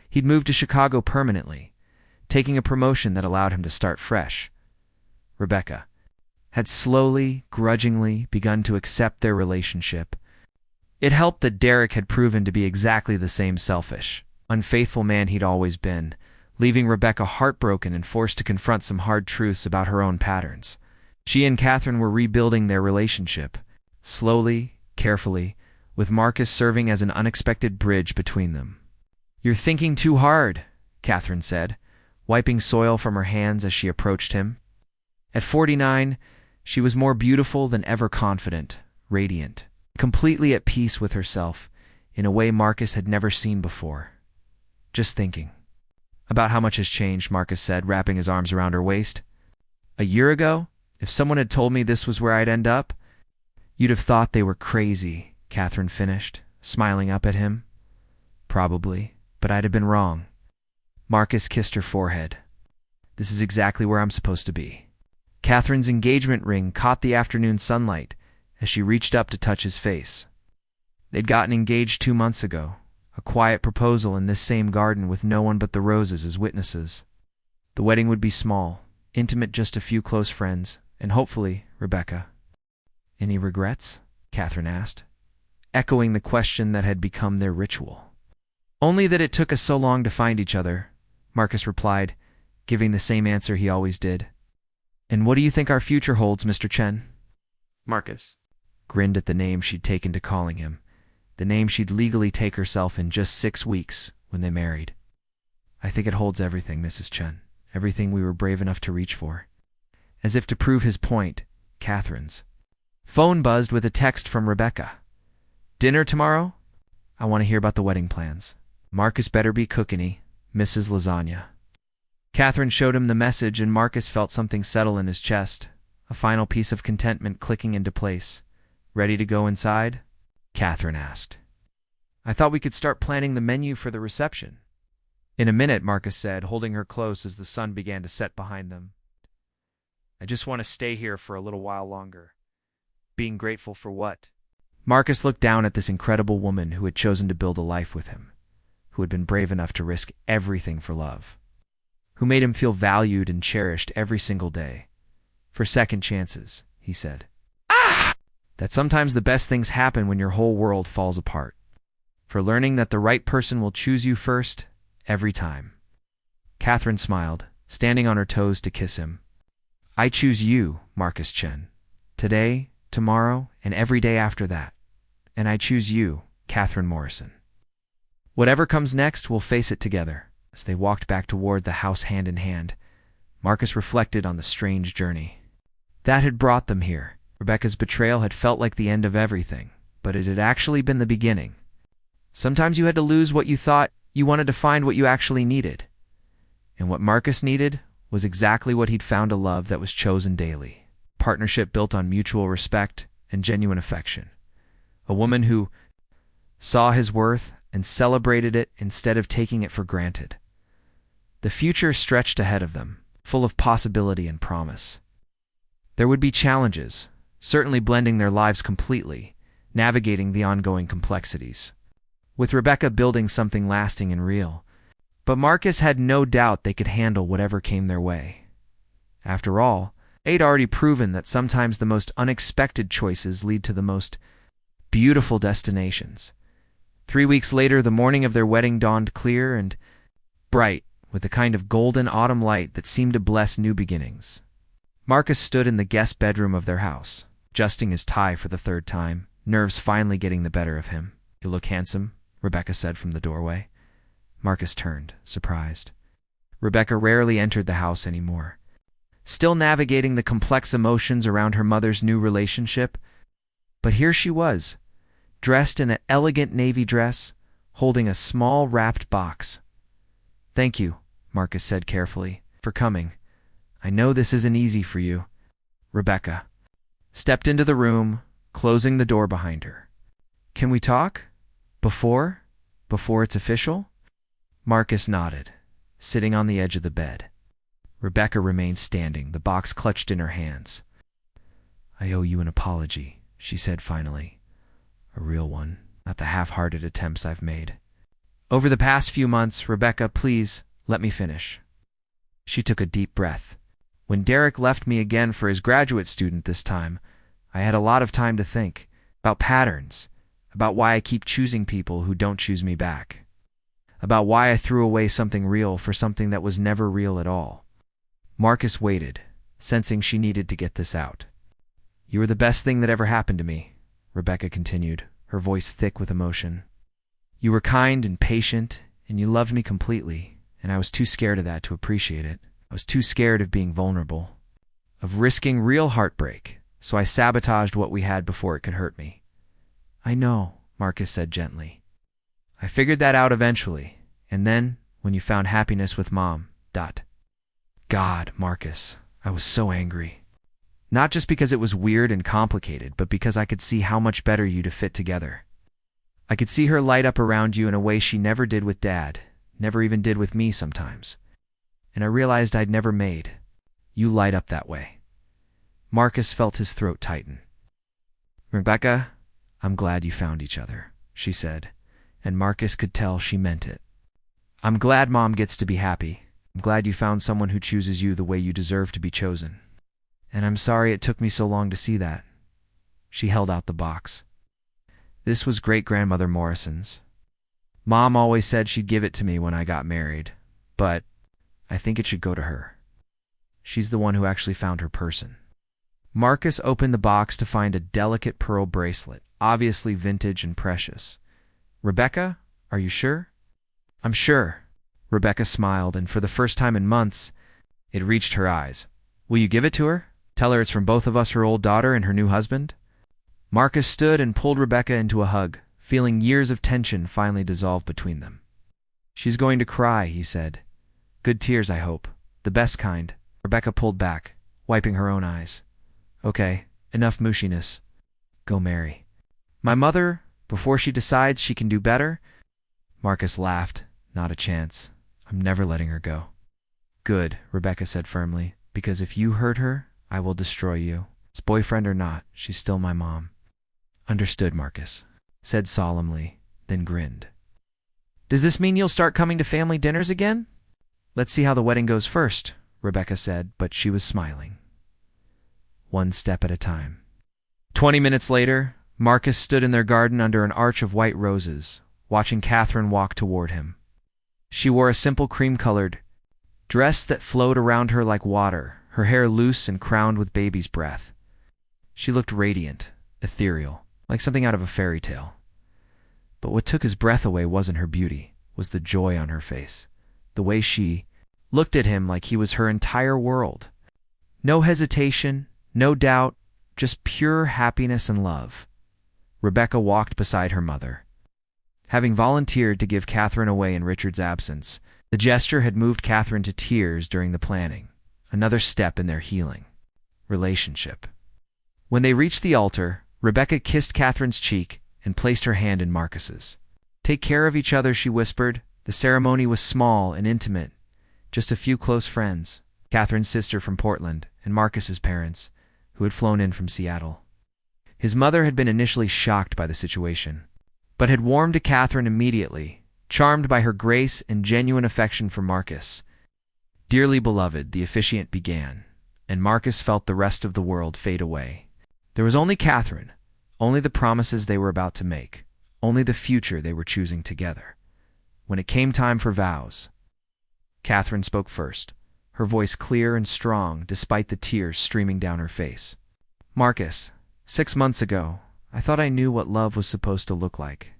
He'd moved to Chicago permanently, taking a promotion that allowed him to start fresh. Rebecca had slowly, grudgingly begun to accept their relationship. It helped that Derek had proven to be exactly the same selfish, unfaithful man he'd always been, leaving Rebecca heartbroken and forced to confront some hard truths about her own patterns. She and Catherine were rebuilding their relationship, slowly, carefully, with Marcus serving as an unexpected bridge between them. You're thinking too hard, Catherine said, wiping soil from her hands as she approached him. At 49, she was more beautiful than ever, confident, radiant, completely at peace with herself, in a way Marcus had never seen before. Just thinking. About how much has changed, Marcus said, wrapping his arms around her waist. A year ago, if someone had told me this was where I'd end up, you'd have thought they were crazy, Catherine finished, smiling up at him. Probably, but I'd have been wrong. Marcus kissed her forehead. This is exactly where I'm supposed to be. Catherine's engagement ring caught the afternoon sunlight as she reached up to touch his face. They'd gotten engaged 2 months ago, a quiet proposal in this same garden with no one but the roses as witnesses. The wedding would be small, intimate, just a few close friends, and hopefully Rebecca. Any regrets? Catherine asked, echoing the question that had become their ritual. Only that it took us so long to find each other, Marcus replied, giving the same answer he always did. And what do you think our future holds, Mr. Chen? Marcus grinned at the name she'd taken to calling him, the name she'd legally take herself in just 6 weeks when they married. I think it holds everything, Mrs. Chen, everything we were brave enough to reach for. As if to prove his point, Catherine's phone buzzed with a text from Rebecca. Dinner tomorrow? I want to hear about the wedding plans. Marcus better be cooking Mrs. Lasagna. Catherine showed him the message, and Marcus felt something settle in his chest, a final piece of contentment clicking into place. Ready to go inside? Catherine asked. I thought we could start planning the menu for the reception. In a minute, Marcus said, holding her close as the sun began to set behind them. I just want to stay here for a little while longer. Being grateful for what? Marcus looked down at this incredible woman who had chosen to build a life with him, who had been brave enough to risk everything for love, who made him feel valued and cherished every single day. For second chances, he said. That sometimes the best things happen when your whole world falls apart. For learning that the right person will choose you first, every time. Catherine smiled, standing on her toes to kiss him. I choose you, Marcus Chen. Today, tomorrow, and every day after that. And I choose you, Catherine Morrison. Whatever comes next, we'll face it together. As they walked back toward the house hand in hand, Marcus reflected on the strange journey that had brought them here. Rebecca's betrayal had felt like the end of everything, but it had actually been the beginning. Sometimes you had to lose what you thought you wanted to find what you actually needed. And what Marcus needed was exactly what he'd found: a love that was chosen daily, partnership built on mutual respect and genuine affection, a woman who saw his worth and celebrated it instead of taking it for granted. The future stretched ahead of them, full of possibility and promise. There would be challenges, certainly blending their lives completely, navigating the ongoing complexities, with Rebecca building something lasting and real. But Marcus had no doubt they could handle whatever came their way. After all, they'd already proven that sometimes the most unexpected choices lead to the most beautiful destinations. 3 weeks later, the morning of their wedding dawned clear and bright, with a kind of golden autumn light that seemed to bless new beginnings. Marcus stood in the guest bedroom of their house, adjusting his tie for the third time, nerves finally getting the better of him. "You look handsome," Rebecca said from the doorway. Marcus turned, surprised. Rebecca rarely entered the house anymore, still navigating the complex emotions around her mother's new relationship. But here she was, dressed in an elegant navy dress, holding a small wrapped box. "Thank you," Marcus said carefully, "for coming. I know this isn't easy for you." Rebecca stepped into the room, closing the door behind her. "Can we talk? Before it's official?" Marcus nodded, sitting on the edge of the bed. Rebecca remained standing, the box clutched in her hands. "I owe you an apology," she said finally. "A real one, not the half-hearted attempts I've made. Over the past few months, Rebecca, please let me finish." She took a deep breath. "When Derek left me again for his graduate student this time, I had a lot of time to think about patterns, about why I keep choosing people who don't choose me back, about why I threw away something real for something that was never real at all." Marcus waited, sensing she needed to get this out. "You were the best thing that ever happened to me," Rebecca continued, her voice thick with emotion. "You were kind and patient, and you loved me completely, and I was too scared of that to appreciate it. I was too scared of being vulnerable, of risking real heartbreak, so I sabotaged what we had before it could hurt me." "I know," Marcus said gently. "I figured that out eventually, and then, when you found happiness with Mom, God, Marcus, I was so angry. Not just because it was weird and complicated, but because I could see how much better you'd have fit together. I could see her light up around you in a way she never did with Dad, never even did with me sometimes. And I realized I'd never made you light up that way." Marcus felt his throat tighten. "Rebecca, I'm glad you found each other," she said, and Marcus could tell she meant it. "I'm glad Mom gets to be happy. I'm glad you found someone who chooses you the way you deserve to be chosen. And I'm sorry it took me so long to see that." She held out the box. "This was great-grandmother Morrison's. Mom always said she'd give it to me when I got married, but I think it should go to her. She's the one who actually found her person." Marcus opened the box to find a delicate pearl bracelet, obviously vintage and precious. "Rebecca, are you sure?" "I'm sure." Rebecca smiled, and for the first time in months, it reached her eyes. "Will you give it to her? Tell her it's from both of us, her old daughter and her new husband?" Marcus stood and pulled Rebecca into a hug, feeling years of tension finally dissolve between them. "She's going to cry," he said. "Good tears, I hope. The best kind." Rebecca pulled back, wiping her own eyes. "Okay, enough mushiness. Go marry my mother before she decides she can do better?" Marcus laughed. "Not a chance. I'm never letting her go." "Good," Rebecca said firmly, "because if you hurt her, I will destroy you. As boyfriend or not, she's still my mom." "Understood," Marcus said solemnly, then grinned. "Does this mean you'll start coming to family dinners again?" "Let's see how the wedding goes first," Rebecca said, but she was smiling. One step at a time. 20 minutes later, Marcus stood in their garden under an arch of white roses, watching Catherine walk toward him. She wore a simple cream-colored dress that flowed around her like water, her hair loose and crowned with baby's breath. She looked radiant, ethereal, like something out of a fairy tale. But what took his breath away wasn't her beauty, was the joy on her face. The way she looked at him like he was her entire world. No hesitation, no doubt, just pure happiness and love. Rebecca walked beside her mother. Having volunteered to give Catherine away in Richard's absence, the gesture had moved Catherine to tears during the planning, another step in their healing relationship. When they reached the altar, Rebecca kissed Catherine's cheek and placed her hand in Marcus's. "Take care of each other," she whispered. The ceremony was small and intimate, just a few close friends, Catherine's sister from Portland and Marcus's parents, who had flown in from Seattle. His mother had been initially shocked by the situation, but had warmed to Catherine immediately, charmed by her grace and genuine affection for Marcus. Dearly beloved, the officiant began, and Marcus felt the rest of the world fade away. There was only Catherine, only the promises they were about to make, only the future they were choosing together. When it came time for vows, Catherine spoke first, her voice clear and strong despite the tears streaming down her face. "Marcus, 6 months ago, I thought I knew what love was supposed to look like.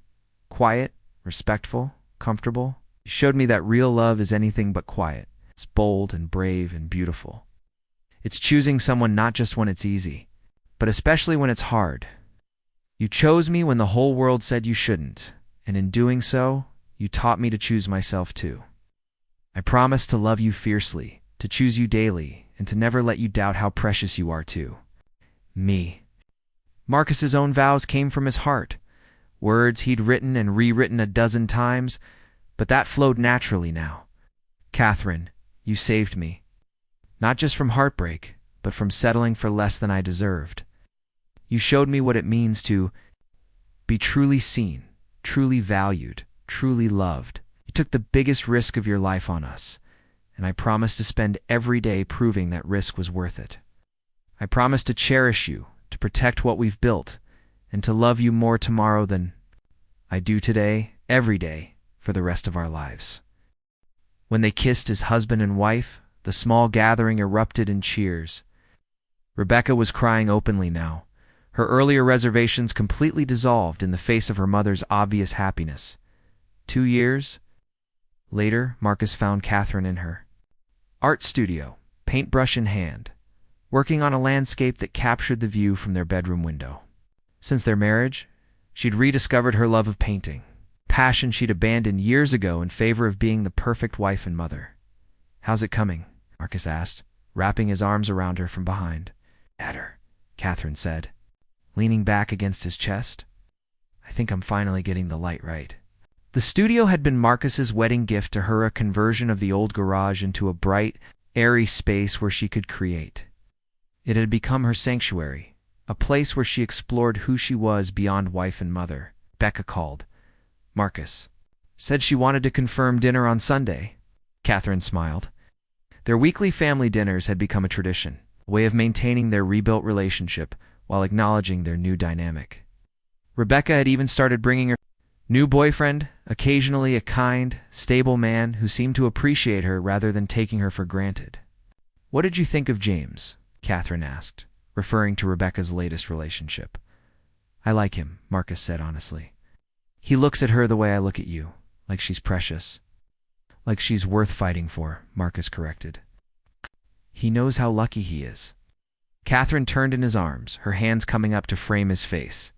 Quiet, respectful, comfortable. You showed me that real love is anything but quiet. It's bold and brave and beautiful. It's choosing someone not just when it's easy, but especially when it's hard. You chose me when the whole world said you shouldn't, and in doing so, you taught me to choose myself too. I promise to love you fiercely, to choose you daily, and to never let you doubt how precious you are too. Me." Marcus's own vows came from his heart, words he'd written and rewritten a dozen times, but that flowed naturally now. "Catherine, you saved me. Not just from heartbreak, but from settling for less than I deserved. You showed me what it means to be truly seen, truly valued, truly loved. You took the biggest risk of your life on us, and I promise to spend every day proving that risk was worth it. I promise to cherish you, to protect what we've built, and to love you more tomorrow than I do today, every day, for the rest of our lives." When they kissed as husband and wife, the small gathering erupted in cheers. Rebecca was crying openly now, her earlier reservations completely dissolved in the face of her mother's obvious happiness. 2 years later, Marcus found Catherine in her art studio, paintbrush in hand, working on a landscape that captured the view from their bedroom window. Since their marriage, she'd rediscovered her love of painting, passion she'd abandoned years ago in favor of being the perfect wife and mother. "How's it coming?" Marcus asked, wrapping his arms around her from behind. "Better," Catherine said, leaning back against his chest. "I think I'm finally getting the light right." The studio had been Marcus's wedding gift to her, a conversion of the old garage into a bright, airy space where she could create. It had become her sanctuary, a place where she explored who she was beyond wife and mother. Becca called. Marcus said she wanted to confirm dinner on Sunday. Catherine smiled. Their weekly family dinners had become a tradition, a way of maintaining their rebuilt relationship while acknowledging their new dynamic. Rebecca had even started bringing her new boyfriend, occasionally a kind, stable man who seemed to appreciate her rather than taking her for granted. "What did you think of James?" Catherine asked, referring to Rebecca's latest relationship. "I like him," Marcus said honestly. "He looks at her the way I look at you, like she's precious. Like she's worth fighting for," Marcus corrected. "He knows how lucky he is." Catherine turned in his arms, her hands coming up to frame his face.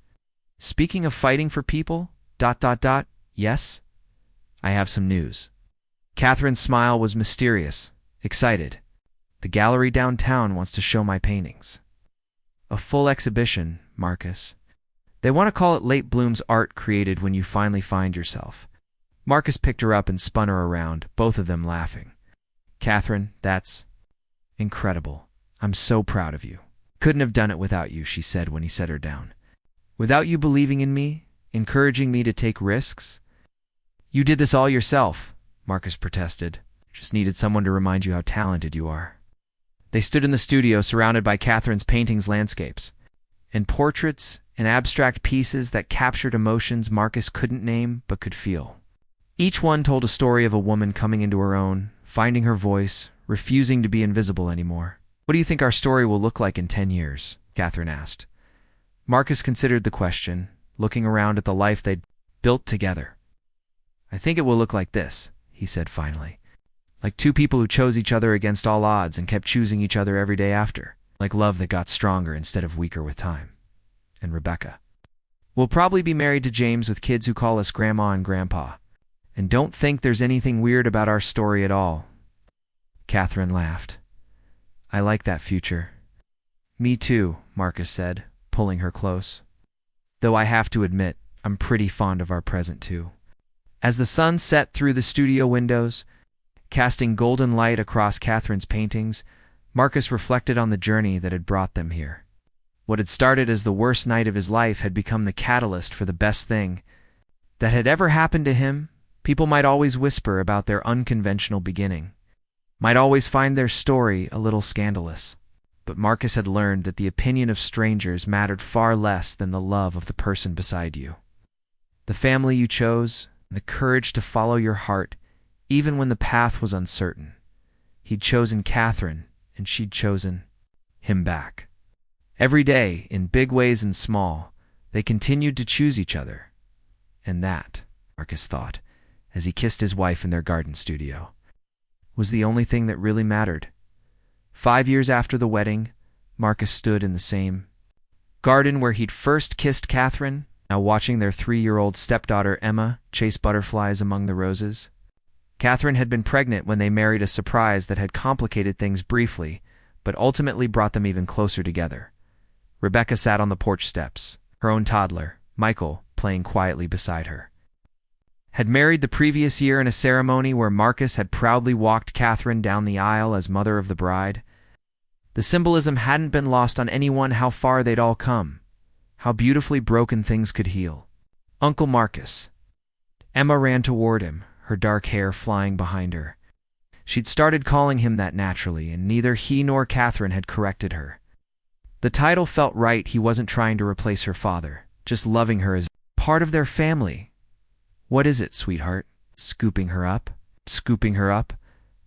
"Speaking of fighting for people, ... yes? I have some news." Catherine's smile was mysterious, excited. "The gallery downtown wants to show my paintings." "A full exhibition, Marcus. They want to call it Late Bloom's art created when you finally find yourself." Marcus picked her up and spun her around, both of them laughing. "Catherine, that's incredible. I'm so proud of you. Couldn't have done it without you," she said when he set her down. "Without you believing in me, encouraging me to take risks." "You did this all yourself," Marcus protested. "Just needed someone to remind you how talented you are." They stood in the studio surrounded by Catherine's paintings, landscapes, and portraits and abstract pieces that captured emotions Marcus couldn't name but could feel. Each one told a story of a woman coming into her own, finding her voice, refusing to be invisible anymore. What do you think our story will look like in 10 years? Catherine asked. Marcus considered the question, looking around at the life they'd built together. I think it will look like this, he said finally. Like two people who chose each other against all odds and kept choosing each other every day after. Like love that got stronger instead of weaker with time. And Rebecca. We'll probably be married to James with kids who call us Grandma and Grandpa. And don't think there's anything weird about our story at all. Catherine laughed. I like that future. Me too, Marcus said, pulling her close. Though I have to admit, I'm pretty fond of our present too. As the sun set through the studio windows, casting golden light across Catherine's paintings, Marcus reflected on the journey that had brought them here. What had started as the worst night of his life had become the catalyst for the best thing that had ever happened to him. People might always whisper about their unconventional beginning, might always find their story a little scandalous. But Marcus had learned that the opinion of strangers mattered far less than the love of the person beside you. The family you chose, the courage to follow your heart, even when the path was uncertain. He'd chosen Catherine, and she'd chosen him back. Every day, in big ways and small, they continued to choose each other. And that, Marcus thought, as he kissed his wife in their garden studio, was the only thing that really mattered. 5 years after the wedding, Marcus stood in the same garden where he'd first kissed Catherine, now watching their 3-year-old stepdaughter Emma chase butterflies among the roses. Catherine had been pregnant when they married, a surprise that had complicated things briefly, but ultimately brought them even closer together. Rebecca sat on the porch steps, her own toddler, Michael, playing quietly beside her. Had married the previous year in a ceremony where Marcus had proudly walked Catherine down the aisle as mother of the bride. The symbolism hadn't been lost on anyone how far they'd all come, how beautifully broken things could heal. Uncle Marcus. Emma ran toward him, her dark hair flying behind her. She'd started calling him that naturally, and neither he nor Catherine had corrected her. The title felt right. He wasn't trying to replace her father, just loving her as part of their family. What is it, sweetheart? Scooping her up.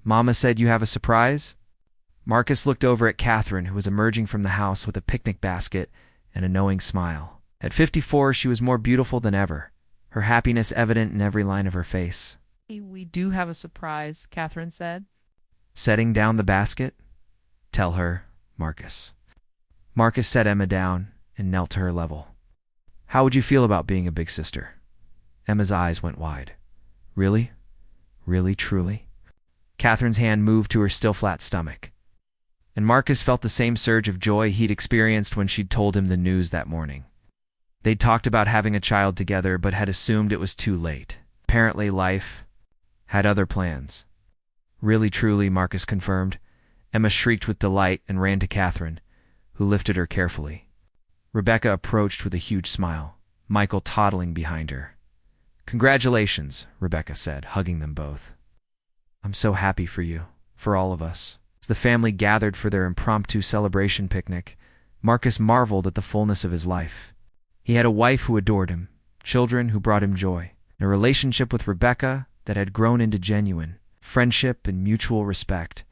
Mama said you have a surprise? Marcus looked over at Catherine, who was emerging from the house with a picnic basket and a knowing smile. At 54, she was more beautiful than ever, her happiness evident in every line of her face. We do have a surprise, Catherine said, setting down the basket. Tell her, Marcus. Marcus set Emma down and knelt to her level. How would you feel about being a big sister? Emma's eyes went wide. Really? Really, truly? Catherine's hand moved to her still flat stomach. And Marcus felt the same surge of joy he'd experienced when she'd told him the news that morning. They'd talked about having a child together, but had assumed it was too late. Apparently life had other plans. Really, truly, Marcus confirmed. Emma shrieked with delight and ran to Catherine, who lifted her carefully. Rebecca approached with a huge smile, Michael toddling behind her. Congratulations, Rebecca said, hugging them both. I'm so happy for you, for all of us. As the family gathered for their impromptu celebration picnic, Marcus marveled at the fullness of his life. He had a wife who adored him, children who brought him joy, and a relationship with Rebecca that had grown into genuine friendship and mutual respect.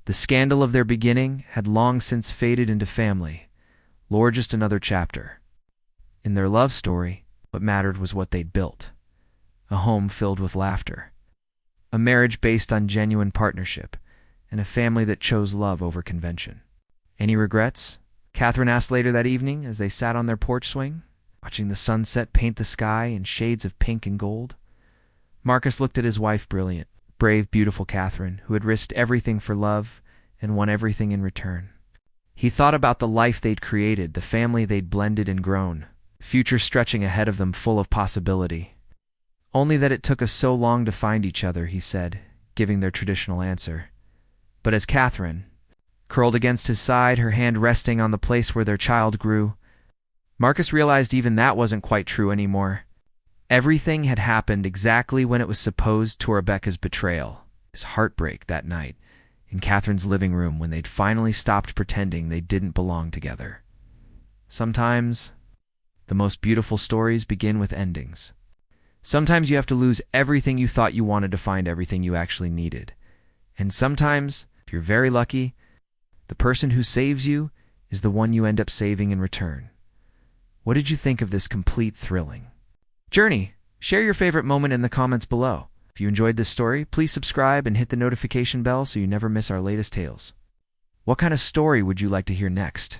The scandal of their beginning had long since faded into family, lore just another chapter. In their love story, what mattered was what they'd built. A home filled with laughter, a marriage based on genuine partnership, and a family that chose love over convention. Any regrets? Catherine asked later that evening as they sat on their porch swing, watching the sunset paint the sky in shades of pink and gold. Marcus looked at his wife, brilliant, brave, beautiful Catherine, who had risked everything for love and won everything in return. He thought about the life they'd created, the family they'd blended and grown, future stretching ahead of them full of possibility. Only that it took us so long to find each other, he said, giving their traditional answer. But as Catherine curled against his side, her hand resting on the place where their child grew, Marcus realized even that wasn't quite true anymore. Everything had happened exactly when it was supposed to. Rebecca's betrayal, his heartbreak that night, in Catherine's living room when they'd finally stopped pretending they didn't belong together. Sometimes, the most beautiful stories begin with endings. Sometimes you have to lose everything you thought you wanted to find everything you actually needed. And sometimes, if you're very lucky, The person who saves you is the one you end up saving in return. What did you think of this complete thrilling journey? Share your favorite moment in the comments below. If you enjoyed this story, please subscribe and hit the notification bell so you never miss our latest tales. What kind of story would you like to hear next?